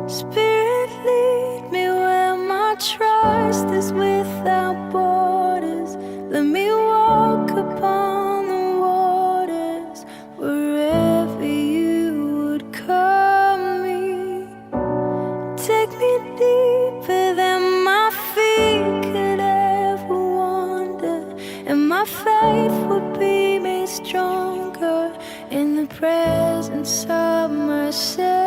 Spirit, lead me where my trust is without borders. Let me walk upon the waters wherever you would call me. Take me deeper than my feet could ever wander, and my faith will be made stronger in the presence of myself.